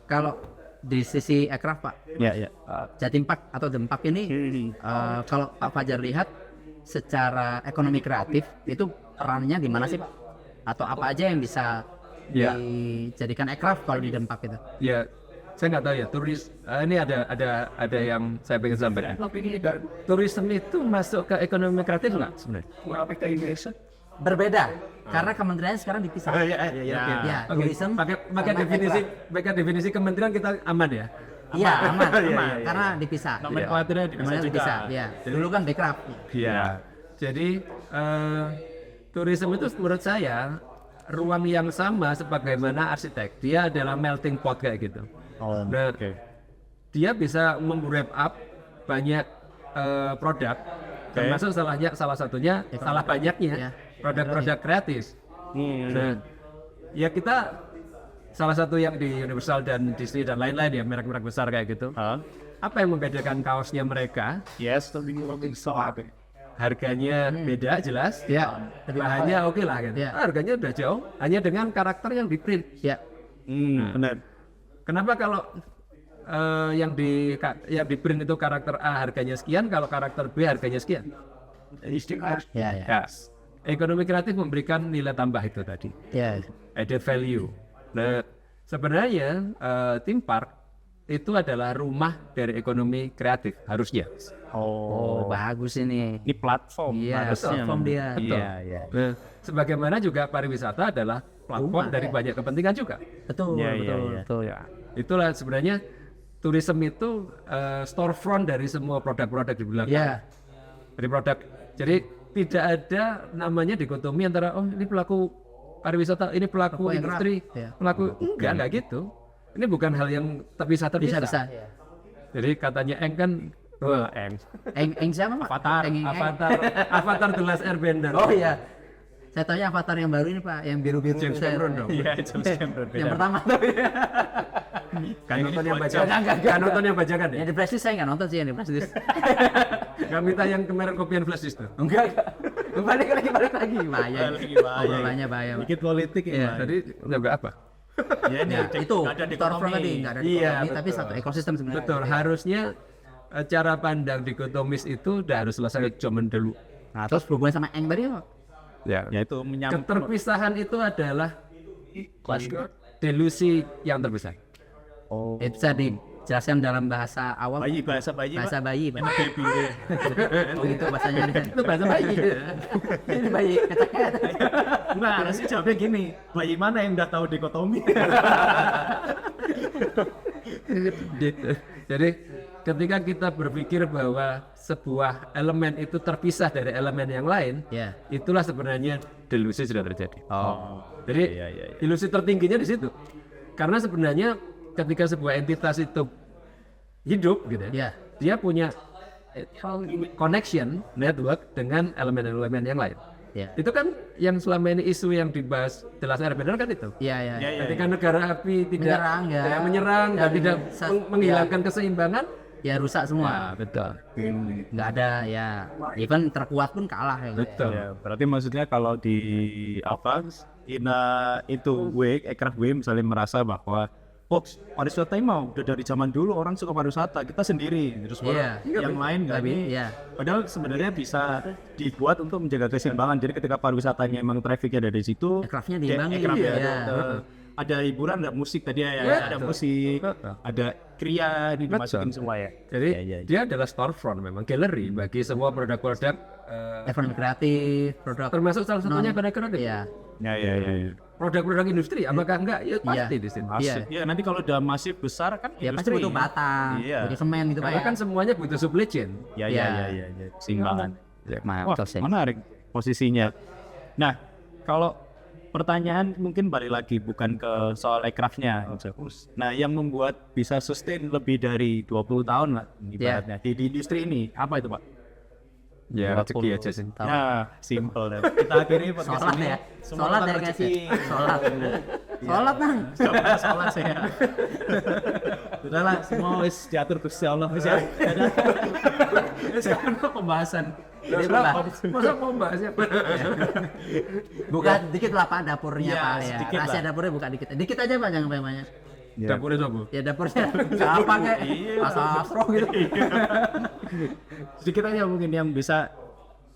Kalau di sisi aircraft Pak, Jatim Park atau Dempak ini, kalau Pak Fajar lihat secara ekonomi kreatif itu perannya gimana sih Pak? Atau apa aja yang bisa dijadikan aircraft kalau di Dempak itu? Ya, saya nggak tahu ya. Ini ada yang saya pengen sampaikan. Tourism itu masuk ke ekonomi kreatif nggak sebenarnya? Berbeda, karena kementeriannya sekarang dipisah. Ya, tourism. Pakai definisi kementerian kita aman ya. Iya, aman, karena dipisah. Nomenklaturnya dipisah. Ya, dulu kan backcraft. Iya. Jadi tourism itu menurut saya ruang yang sama sebagaimana arsitek. Dia adalah melting pot kayak gitu. Nah, dia bisa mem-wrap up banyak produk, termasuk salah satunya salah banyaknya produk-produk kreatif. Nah, ya kita salah satu yang di Universal dan Disney dan lain-lain ya, merek-merek besar kayak gitu. Apa yang membedakan kaosnya mereka? Harganya beda jelas, bahannya oke lah gitu. Harganya udah jauh, hanya dengan karakter yang di print. Benar. Kenapa kalau yang di print itu karakter A harganya sekian, kalau karakter B harganya sekian? Ekonomi kreatif memberikan nilai tambah itu tadi, added value. Nah, sebenarnya theme park itu adalah rumah dari ekonomi kreatif harusnya. Bagus ini. Ini platform. Platform dia. Nah, sebagaimana juga pariwisata adalah platform dari banyak kepentingan juga. Betul. Itulah sebenarnya tourism itu storefront dari semua produk-produk di belakang. Dari produk. Jadi tidak ada namanya dikotomi antara ini pelaku pariwisata, ini pelaku industri, pelaku enggak gitu. Ini bukan hal yang terpisah. Jadi katanya Eng kan Eng siapa Pak? Avatar The Last Airbender. Oh iya. Saya tanya Avatar yang baru ini Pak, yang biru-biru. James Cameron dong. James Cameron. Yang pertama tuh. Kan nonton yang bajakan ya? Yang di Prestige saya nggak nonton sih yang di Prestige. Nggak minta yang kemarin kopian flash disk tuh? Enggak. Balik lagi. Bahaya. Bahaya. Dikit politik ya. Tadi nggak apa? Itu storefront tadi nggak ada dikotomi, tapi satu ekosistem sebenarnya. Betul. Harusnya cara pandang dikotomis itu udah harus selesai zaman dulu. Nah, terus hubungan sama Eng tadi Pak? Ya itu menyambut. Keterpisahan itu adalah delusi yang terbesar. Itu bisa dijelaskan dalam bahasa awal. Bahasa bayi. Baby. Begitu bahasanya. Itu bahasa bayi. Ini bayi kecaknya. Enggak, sih jawabnya gini. Bayi mana yang udah tahu dikotomi? Jadi ketika kita berpikir bahwa sebuah elemen itu terpisah dari elemen yang lain, itulah sebenarnya delusi sudah terjadi. Jadi ilusi tertingginya di situ. Karena sebenarnya ketika sebuah entitas itu hidup gitu dia punya connection network dengan elemen-elemen yang lain. Itu kan yang selama ini isu yang dibahas The Last Airbender kan itu. Ketika negara api tidak menyerang dan tidak menghilangkan keseimbangan, rusak semua. Betul. Nggak ada even terkuat pun kalah Betul. Berarti maksudnya kalau di aircraft way misalnya merasa bahwa pariwisata ini udah dari zaman dulu orang suka pariwisata, kita sendiri terus yang lain nggak padahal sebenarnya bisa dibuat untuk menjaga keseimbangan. Jadi ketika pariwisatanya emang trafficnya dari situ, aircraftnya diimbangi. Ada hiburan, ada musik tadi ada musik, ada kriya, ini dimasukin semua ya. Jadi dia adalah storefront, memang galeri bagi semua produk-produk ekonomi kreatif, produk termasuk salah satunya ekonomi kreatif. Produk-produk industri, apakah enggak? Ya pasti di sini. Ya nanti kalau udah masif besar kan pasti butuh batang, butuh semen gitu Pak. Kan semuanya butuh supply chain. Keseimbangan. Wah, menarik posisinya. Nah, kalau pertanyaan mungkin balik lagi bukan ke soal aircraftnya. Nah, yang membuat bisa sustain lebih dari 20 tahun lah ibaratnya di industri ini, apa itu Pak? Rezeki aja sih. Nah, simple deh. Kita akhiri podcast ini. Sholat ya guys ya. Sholat Bang. Sholat saya. Sudahlah, semua wis diatur Gusti Allah wis ya. Sekarang pembahasan. Masa mau bahasnya? Buka dikit lah Pak dapurnya Pak ya. Sedikit Rahasia dapurnya buka dikit. Dikit aja Pak, jangan banyak. Dapurnya sopo? Ya dapurnya siapa kayak Asastro gitu. Sedikit aja mungkin yang bisa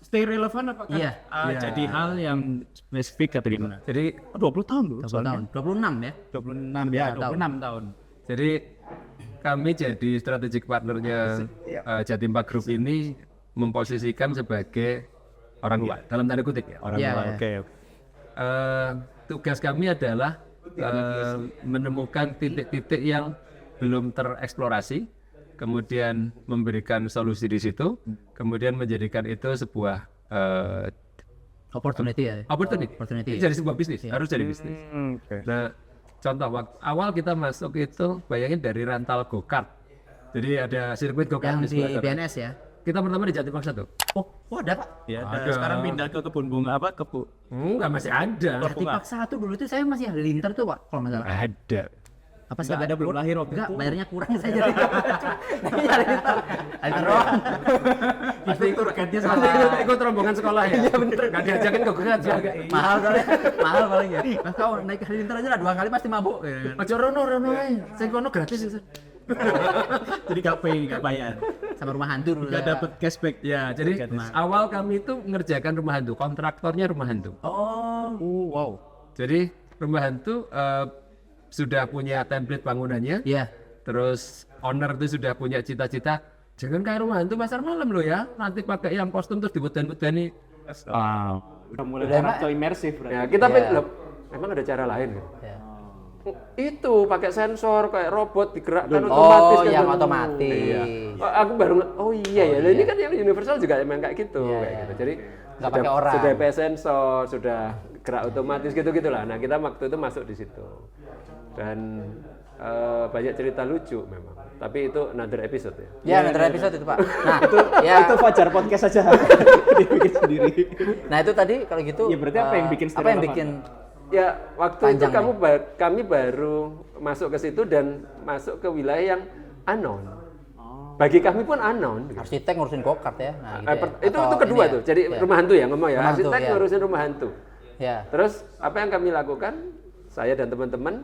stay relevan apakah Iya. jadi hal yang spesifik atau gimana? Jadi 20 tahun loh. 20 tahun, 26 ya. 26 ya, 26 tahun. Jadi kami jadi strategic partnernya Jatim Park Group ini memposisikan sebagai orang luar dalam tanda kutip ya. Orang luar. Oke. Tugas kami adalah menemukan titik-titik yang belum tereksplorasi, kemudian memberikan solusi di situ, kemudian menjadikan itu sebuah Opportunity ya. opportunity. Jadi sebuah bisnis, harus jadi bisnis. Nah, contoh waktu awal kita masuk itu, bayangin dari rental go-kart. Jadi ada sirkuit go-kart Yang di BNS ya. Kita pertama di Jatim Park 1. Oh ada Pak. Ya, Ada. sekarang pindah ke kebun bunga apa? Enggak, masih ada. Jatim Park 1 dulu tuh saya masih halilintar tuh Pak kalau nggak salah. Ada. Apa sih? Nggak ada, belum lahir waktu Enggak, itu. bayarnya kurang saya jadi. Halilintar doang. Pasti ikut rombongan sekolah ya. Iya bener. Enggak diajakin ke go-kart juga. Mahal soalnya, mahal paling ya. Nah, kau naik ke halilintar aja lah 2 kali pasti mabuk. Ojo rono ae. Sing kono gratis ya. Jadi nggak bayar. Sama rumah hantu dulu. Nggak saya. dapat cashback. Ya, jadi awal kami itu mengerjakan rumah hantu, kontraktornya rumah hantu. Oh, wow. Jadi rumah hantu sudah punya template bangunannya, Iya. terus owner itu sudah punya cita-cita, jangan kayak rumah hantu pasar malam lo ya, nanti pakai yang kostum terus dibedan-bedani. Wow. Udah mulai Udah, karakter imersif. Ya, kita Iya. loh, emang ada cara lain kan? Ya. Itu pakai sensor kayak robot digerakkan Oh, otomatis kan. yang otomatis. Iya. Aku baru iya. Lah ini kan yang universal juga emang kayak gitu, kayak gitu. Jadi Nggak pakai orang. sudah pakai sensor, sudah gerak otomatis gitu-gitulah. Nah, kita waktu itu masuk di situ. Dan banyak cerita lucu memang. Tapi itu another episode ya. Ya, another episode itu Pak. Nah, Itu Fajar podcast aja. Dibikin sendiri. Nah itu tadi kalau gitu. Ya, berarti apa yang bikin apa yang bikin Ya, waktu Panjang itu kami baru masuk ke situ dan masuk ke wilayah yang unknown. Bagi kami pun unknown. Gitu. arsitek ngurusin go-kart ya? Nah, gitu ya. Itu Atau kedua ini tuh. Jadi ya. rumah hantu ya ngomong ya. Rumah hantu, Arsitek ya. ngurusin rumah hantu. Ya. Terus apa yang kami lakukan? Saya dan teman-teman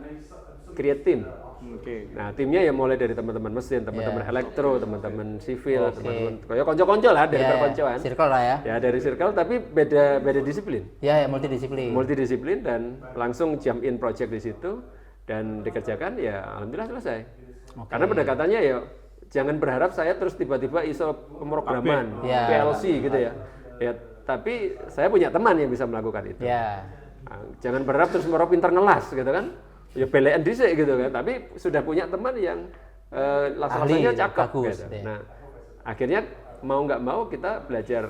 create tim. Oke. Nah, timnya ya mulai dari teman-teman mesin, teman-teman elektro, teman-teman sivil, teman-teman kayak konco-konco lah dari perkoncoan. Circle lah ya. Ya dari circle tapi beda disiplin. Ya, multidisiplin. Multidisiplin dan langsung jump in project di situ dan dikerjakan ya alhamdulillah selesai. Karena pendekatannya ya jangan berharap saya terus tiba-tiba ISO pemrograman, PLC gitu ya. Ya, tapi saya punya teman yang bisa melakukan itu. Ya. Nah, jangan berharap terus moro pinter ngelas gitu kan. Ya belean dhisik gitu kan, tapi sudah punya teman yang las-lasannya cakep bagus, gitu. ya. Nah, akhirnya mau nggak mau kita belajar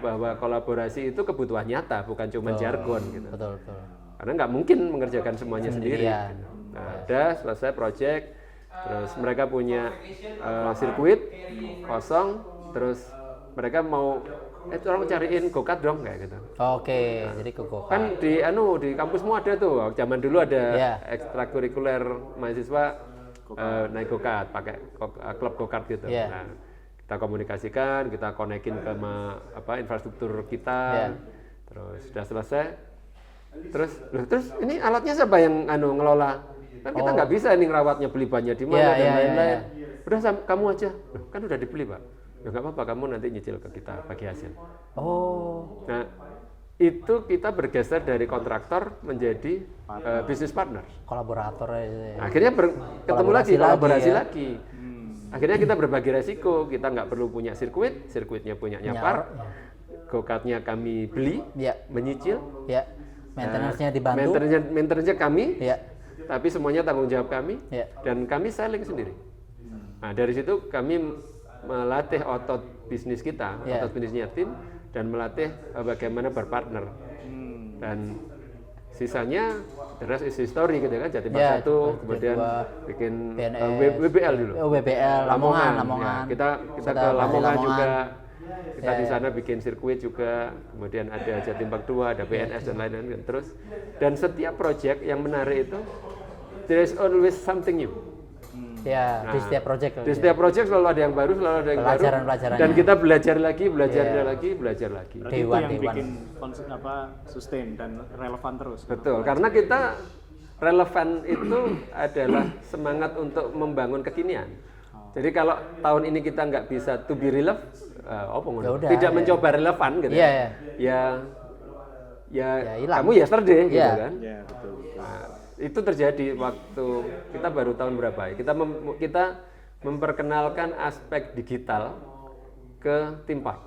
bahwa kolaborasi itu kebutuhan nyata, bukan cuma jargon gitu. Betul. Karena nggak mungkin mengerjakan semuanya sendiri. Sendirian. Gitu. Nah, udah selesai project, terus mereka punya sirkuit kosong, terus mereka mau tolong cariin go-kart dong kayak gitu. Oke, jadi ke go-kart. Kan di kampusmu ada tuh, zaman dulu ada Iya. ekstrakurikuler mahasiswa naik go-kart, pakai klub go-kart gitu. Iya. Nah, kita komunikasikan, kita konekin ke infrastruktur kita. Iya. Terus sudah selesai. Terus ini alatnya siapa yang ngelola? Kan kita nggak bisa nih ngerawatnya, beli bannya di mana dan lain-lain. Udah kamu aja. Loh, kan udah dibeli, Pak. Ya nggak apa-apa, kamu nanti nyicil ke kita bagi hasil. Oh. Nah, itu kita bergeser dari kontraktor menjadi bisnis partner. Kolaborator ya. Akhirnya ketemu lagi, kolaborasi ya. lagi. Akhirnya kita berbagi resiko, kita nggak perlu punya sirkuitnya punya Nyapar, go-kartnya kami beli, menyicil, maintenance-nya dibantu, maintenance-nya kami, ya. tapi semuanya tanggung jawab kami, dan kami selling sendiri. Nah, dari situ kami melatih otot bisnis kita, otot bisnisnya tim, dan melatih bagaimana berpartner. Dan sisanya the rest is history gitu kan, Jatim Park 1, kemudian bikin WBL dulu. WBL Lamongan. Ya, kita ke Lamongan juga. Kita di sana bikin sirkuit juga, kemudian ada Jatim Park 2, ada BNS dan lain-lain terus. Dan setiap project yang menarik itu there is always something new. Ya, di setiap project. Di setiap project selalu ada yang baru, dan kita belajar lagi. Berarti itu Dewan. yang bikin sustain dan relevan terus. Betul, karena kita relevan itu adalah semangat untuk membangun kekinian. Jadi kalau tahun ini kita nggak bisa to be relevant, tidak mencoba relevan gitu, ya kamu yesterday gitu kan. Betul. Nah, itu terjadi waktu kita baru tahun berapa ya? Kita memperkenalkan aspek digital ke theme park.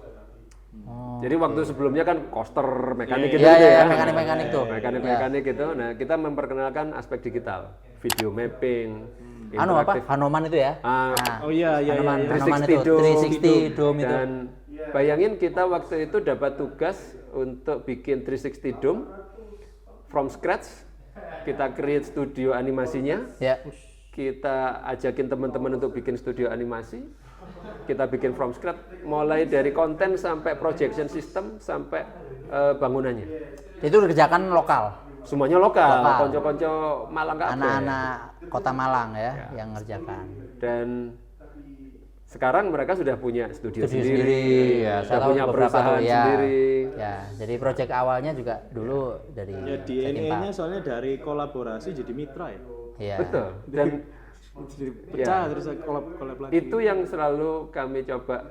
Jadi waktu sebelumnya kan coaster mekanik gitu ya. Mekanik tuh. Mekanik gitu. Nah, kita memperkenalkan aspek digital, video mapping, Hanoman itu ya. Hanoman 360 Dome itu. Dan bayangin kita waktu itu dapat tugas untuk bikin 360 Dome from scratch. Kita create studio animasinya. Kita ajakin teman-teman untuk bikin studio animasi. Kita bikin from scratch, mulai dari konten sampai projection system sampai bangunannya. Itu dikerjakan lokal. Semuanya lokal. Konco-konco Malang Kabeh. Anak-anak Kota Malang yang ngerjakan. Dan sekarang mereka sudah punya studio sendiri, sudah punya perusahaan sendiri. Ya, jadi proyek awalnya juga dulu dari DNA-nya soalnya dari kolaborasi jadi mitra ya. Iya. Betul. Dan pecah terus kolab lagi. Itu yang selalu kami coba,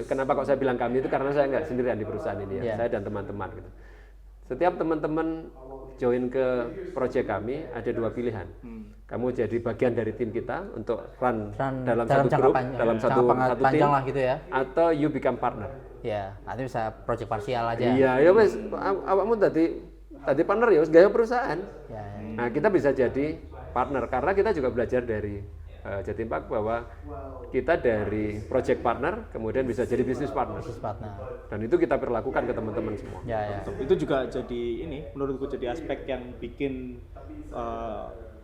kenapa kok saya bilang kami itu karena saya nggak sendirian di perusahaan ini ya, saya dan teman-teman gitu. Setiap teman-teman join ke proyek kami ada dua pilihan. Kamu jadi bagian dari tim kita untuk run dalam satu grup, dalam satu tim, lah gitu ya. Atau you become partner. Ya, nanti bisa proyek parsial aja. Iya, ya wes, awakmu tadi partner ya, gaya perusahaan. Nah, kita bisa jadi partner karena kita juga belajar dari Jatim Park bahwa kita dari project partner kemudian bisa jadi bisnis partner. Dan itu kita perlakukan ke teman-teman semua. Itu juga jadi menurutku jadi aspek yang bikin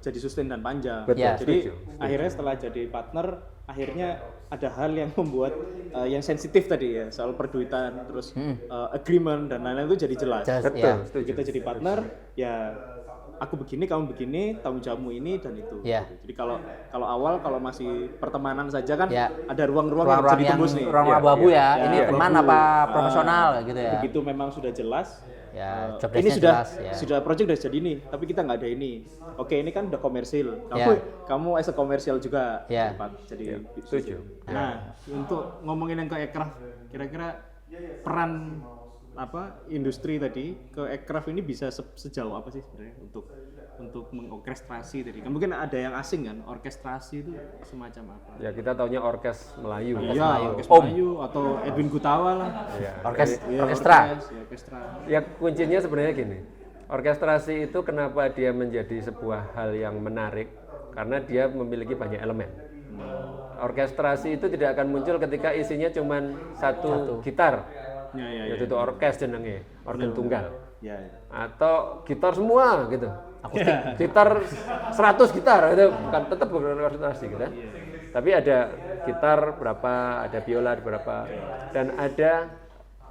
jadi sustain dan panjang. Jadi akhirnya setelah jadi partner, akhirnya ada hal yang membuat yang sensitif tadi ya soal perduitan, terus agreement dan lain-lain itu jadi jelas. Betul. Kita jadi partner, ya aku begini, kamu begini, tanggung jawabmu ini dan itu. Jadi kalau awal kalau masih pertemanan saja kan ada ruang-ruang yang bisa ditembus nih. Ruang abu-abu ini teman apa profesional gitu ya. Begitu memang sudah jelas. Job ini sudah project udah jadi ini, tapi kita nggak ada ini. Oke, ini kan udah komersil. Kamu as a komersial juga. Jadi setuju. Nah, untuk ngomongin yang ke aircraft, kira-kira peran industri tadi ke aircraft ini bisa sejauh apa sih sebenarnya untuk mengorkestrasi tadi? Kan mungkin ada yang asing kan, orkestrasi itu semacam apa? Ya kita taunya orkes Melayu. Orkes Melayu atau Edwin Gutawa lah. Orkestra. Ya kuncinya sebenarnya gini. Orkestrasi itu kenapa dia menjadi sebuah hal yang menarik? Karena dia memiliki banyak elemen. Orkestrasi itu tidak akan muncul ketika isinya cuma satu gitar. Yaitu itu orkes jenenge, organ tunggal. Atau gitar semua gitu. Gitar 100 gitar itu bukan tetap bukan orkestrasi gitu. Tapi ada gitar berapa, ada biola berapa, dan ada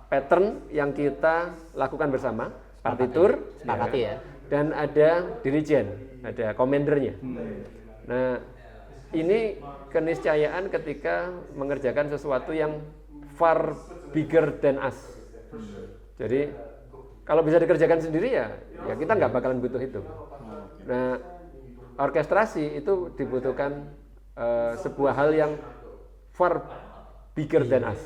pattern yang kita lakukan bersama, partitur, dan ada dirijen, ada komandernya. Nah, ini keniscayaan ketika mengerjakan sesuatu yang far bigger than us. Jadi kalau bisa dikerjakan sendiri ya kita nggak bakalan butuh itu. Nah, orkestrasi itu dibutuhkan sebuah hal yang far bigger than us.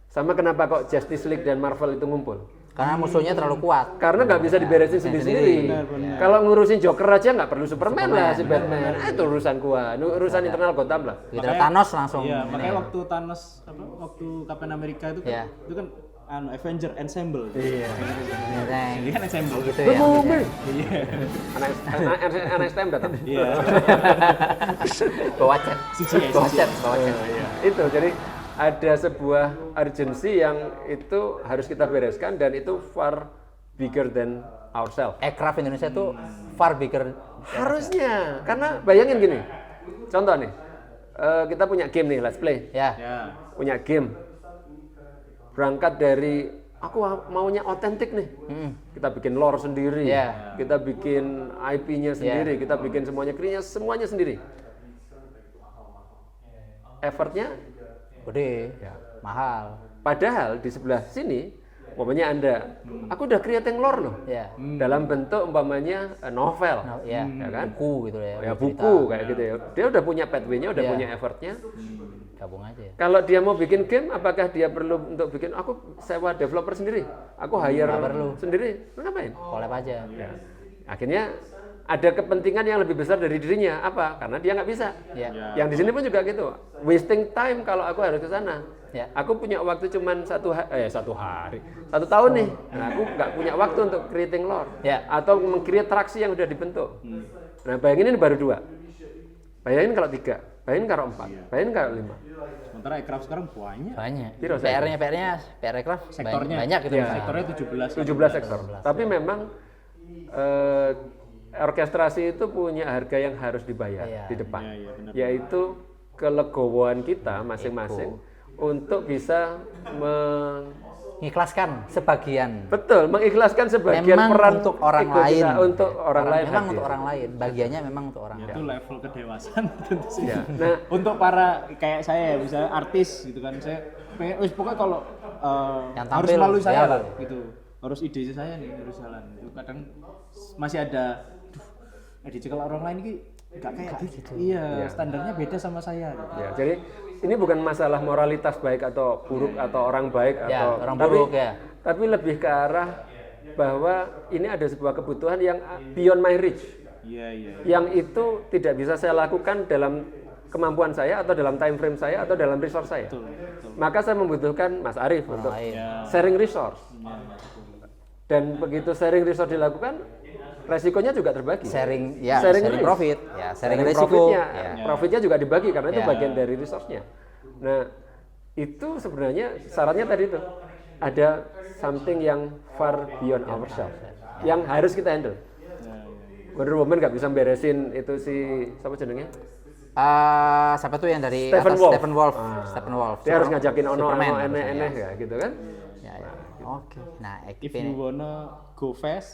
Sama kenapa kok Justice League dan Marvel itu ngumpul? Karena musuhnya terlalu kuat. Karena nggak bisa diberesin sendiri-sendiri. Kalau ngurusin Joker aja nggak perlu Superman lah si Batman. Itu urusan gua, urusan internal Gotham lah. Thanos langsung. Iya, makanya waktu Thanos waktu Captain America itu kan itu kan Avenger Ensemble. Iya. Jadi kan ensemble gitu ya. Anak STM datang. Iya. Bawa chat. Itu jadi ada sebuah urgency yang itu harus kita bereskan dan itu far bigger than ourselves. Aircraft Indonesia itu far bigger. Harusnya, karena bayangin gini, contoh nih, kita punya game nih, let's play. Punya game, berangkat dari aku maunya otentik nih, kita bikin lore sendiri, kita bikin IP-nya sendiri, kita bikin semuanya, semuanya sendiri. Effortnya gede, mahal. Padahal di sebelah sini umpamanya Anda, aku udah creating lore loh. Ya. Dalam bentuk umpamanya novel. Ya kan? Buku gitu ya. Ya buku kayak gitu ya. Dia udah punya pathway-nya, udah punya effortnya. Gabung aja ya. Kalau dia mau bikin game, apakah dia perlu untuk bikin? Aku sewa developer sendiri, aku hire sendiri, ngapain? Collab aja. Ya. Akhirnya ada kepentingan yang lebih besar dari dirinya. Apa? Karena dia nggak bisa. Ya. Yang di sini pun juga gitu. Wasting time kalau aku harus ke sana. Ya. Aku punya waktu cuman 1 tahun nih. Nah, aku nggak punya waktu untuk creating lore. Ya. Atau meng-create traksi yang udah dibentuk. Nah, bayangin ini baru 2. Bayangin kalau 3. Bayangin kalau 4. Bayangin kalau 5. Sementara Aircraft sekarang banyak. PR Aircraft Sektornya banyak gitu. Ya. Sektornya 17 sektor. Tapi memang orkestrasi itu punya harga yang harus dibayar di depan. benar. Yaitu kelegowoan kita masing-masing untuk bisa mengikhlaskan sebagian. Betul, mengikhlaskan sebagian Memang peran untuk orang ego lain. kita, untuk orang lain. Memang hadir. untuk orang lain. Bagiannya memang untuk orang lain. Itu level kedewasaan tentu sih. Ya. Nah, Untuk para kayak saya misalnya artis gitu kan, saya pengen pokoknya kalau Yang harus tampil, melalui saya ya, lah gitu. Harus ide saya nih harus jalan. Itu kadang masih ada ide kalau orang lain ini enggak kayak gitu. Iya, standarnya beda sama saya gitu. ya, jadi ini bukan masalah moralitas baik atau buruk atau orang baik atau orang tapi, buruk ya. Tapi lebih ke arah bahwa ini ada sebuah kebutuhan yang beyond my reach. Iya. Yang itu tidak bisa saya lakukan dalam kemampuan saya atau dalam time frame saya atau dalam resource saya. Betul. Maka saya membutuhkan Mas Arief untuk lain. sharing resource. Dan begitu sharing resource dilakukan, resikonya juga terbagi. Sharing risk. profit, sharing risiko. Profitnya, profitnya juga dibagi karena itu bagian dari resource-nya. Nah, itu sebenarnya syaratnya tadi itu ada something yang far beyond ourselves yang harus kita handle. Wonder Woman nggak bisa beresin itu si siapa jenengnya? Siapa tuh yang dari Stephen Wolf. Stephen Wolf. Dia harus ngajakin Superman, aneh-aneh ya gitu kan? Ya. Oke. Nah, If you wanna go fast,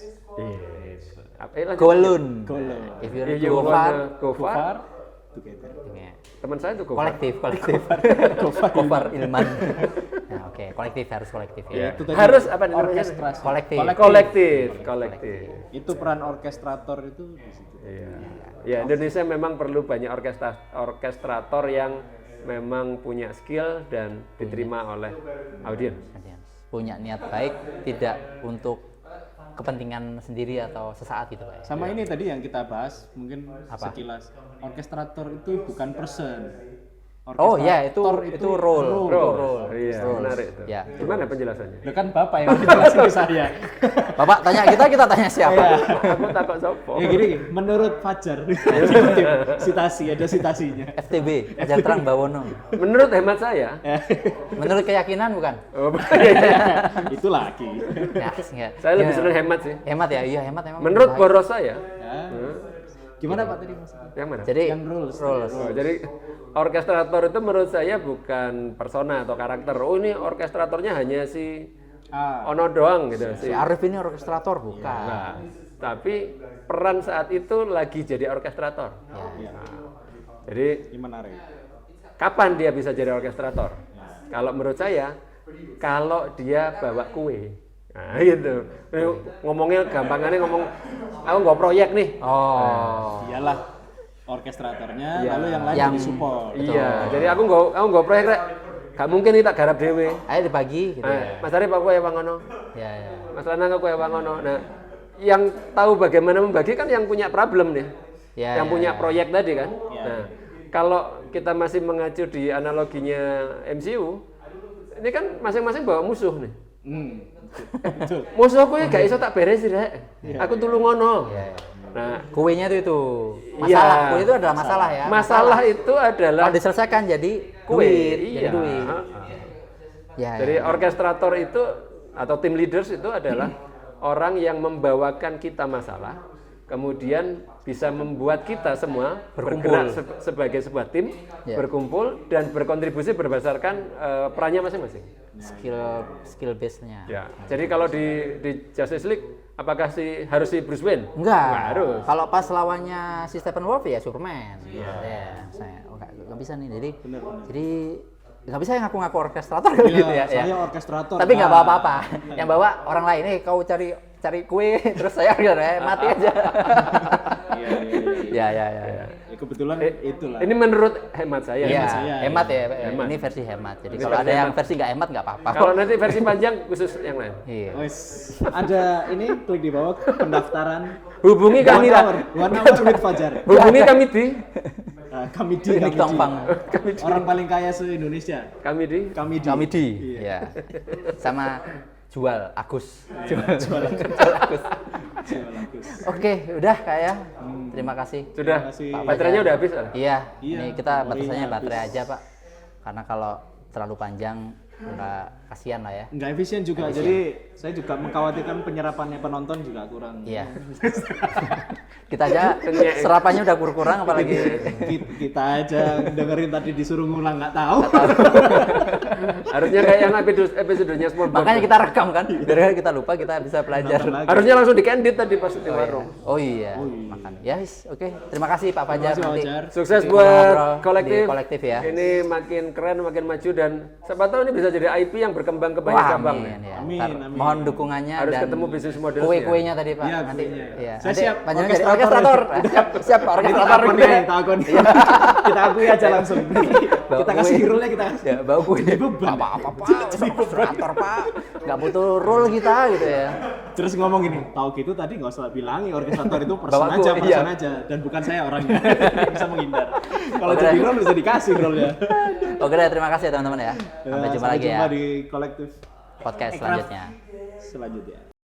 go alone. go alone. If you If you go wanna far, go Go far, far together. ya. teman saya tuh go far. kolektif. Gofar Ilman. Nah, oke, kolektif harus kolektif ya. Itu tadi Harus apa namanya? orkestrasi. Kolektif. Itu peran orkestrator itu di situ. Iya. Ya, Indonesia memang perlu banyak orkestrator yang memang punya skill dan diterima oleh audiens. Punya niat baik, tidak untuk kepentingan sendiri atau sesaat gitu Pak. Sama ini tadi yang kita bahas mungkin Apa? sekilas. Orkestrator itu bukan person. Oh ya, itu role. Iya, menarik itu. Ya, Gimana penjelasannya? Itu kan Bapak yang menjelaskan ke saya. Bapak tanya kita tanya siapa? Aku takut sopo. Ya gini, menurut Fajar, dikutip citasi, ada citasinya. FTB, Fajar Terang Bawono. Menurut hemat saya, Menurut keyakinan bukan? Itu lagi. Ya, saya lebih senang hemat sih. Hemat ya, iya hemat emang. Menurut boros saya, Gimana Pak tadi maksudnya? yang mana? Jadi Yang rules. Oh, jadi orkestrator itu menurut saya bukan persona atau karakter. Oh, ini orkestratornya hanya si Ono doang gitu. si Arif ini orkestrator bukan. Nah, tapi peran saat itu lagi jadi orkestrator. Ya. Jadi Ini menarik. kapan dia bisa jadi orkestrator? Kalau menurut saya, kalau dia bawa kue. Nah gitu. Ngomongnya gampangannya aku nggak proyek nih. Oh. Iyalah orkestratornya, Iya. lalu yang lain Yang- disupport. Iya, jadi aku nggak proyek rek. Gak mungkin nih tak garap dewe. Ayo dibagi gitu ya. Mas Arif aku ya wangono. Ya. Mas Lanang aku ya wangono. Nah, yang tahu bagaimana membagi kan yang punya problem nih. Ya, yang ya, punya ya. proyek tadi kan. Ya. Nah, kalau kita masih mengacu di analoginya MCU, ini kan masing-masing bawa musuh nih. Betul. Musuhku ya gak iso tak beresin rek. Aku tulung ngono. Ya. Nah, Kuenya itu masalah. Iya. Kue itu adalah masalah ya. masalah itu adalah Kalau diselesaikan jadi kue. duit, Iya. jadi duit. Ya, Jadi ya. orkestrator itu atau tim leaders itu adalah orang yang membawakan kita masalah, kemudian bisa membuat kita semua Berkumpul. bergerak sebagai sebuah tim, Ya. berkumpul dan berkontribusi berdasarkan perannya masing-masing. skill base-nya. Ya. Jadi kalau di Justice League, apakah harus si Bruce Wayne? Enggak. Nggak harus. Kalau pas lawannya si Stephen Wolf ya Superman. Ya, saya nggak bisa nih. Jadi nggak bisa ngaku-ngaku orkestrator gitu ya. Saya orkestrator. Tapi nggak bawa apa-apa. Yang bawa orang lain, kau cari kue, terus saya mati aja. Iya. Ya. Kebetulan itulah. Ini menurut hemat saya. Iya, saya, hemat ya. Hemat. Ini versi hemat. Jadi Ini kalau versi ada yang hemat. versi nggak hemat nggak apa-apa. Kalau nanti versi panjang khusus yang lain. Iya. Wes, ada ini klik di bawah pendaftaran. Hubungi kami One hour with Fajar. Hubungi kami di Kami di Klinik Tompang. Orang paling kaya se-Indonesia. kami di Kami di. Kami di. Iya. Iya. Sama jual Agus. Jual Agus. Jual Agus. Oke, udah Kak ya. Terima kasih. sudah Terima kasih. baterainya udah habis lah. Iya, Iya, ini kita memorinya batasannya baterai habis. aja, Pak. Karena kalau terlalu panjang nggak kasihan lah ya. Nggak efisien juga. Jadi saya juga mengkhawatirkan penyerapannya penonton juga kurang. Iya. Kita aja serapannya udah kurang apalagi Kita aja dengerin tadi disuruh ngulang nggak tahu. Harusnya kayak yang episodenya SpongeBob. makanya kita rekam kan. Biar kita lupa kita bisa belajar. Nonton lagi. Harusnya langsung di candid tadi pas di warung. Oh iya, makanya. Ya, oke. Terima kasih Pak Fajar. kasih, Pak Nanti Fajar. Sukses Oke, buat ngobrol kolektif. di kolektif ya. Ini makin keren, makin maju dan siapa tahu ini bisa jadi IP yang berkembang ke banyak Wah, cabang. amin ya. Amin, Ntar amin. Mohon dukungannya Harus dan ketemu bisnis modelnya. kue-kuenya tadi Pak. Iya, Nanti kuenya. iya. Saya Nanti siap, panjenengan jadi orkestrator. orkestrator. Siap Pak, Ini orkestrator takon gitu nih, ya. takon. Kita akui aja langsung. Bawa Kita kue. kasih rule-nya kita kasih. Ya, bawa kue. Jadi beban. Apa-apa Pak, orkestrator Pak. Nggak butuh rule kita gitu ya. Terus ngomong gini, tahu gitu tadi nggak usah bilangin orkestrator itu person Bawa aja, kue, person iya. aja, dan bukan saya orangnya. Bisa menghindar. Kalau Oke. jadi role bisa dikasih role-nya. Oke deh, terima kasih ya teman-teman ya. Sampai jumpa lagi ya di kolektif podcast Ekraf selanjutnya. selanjutnya.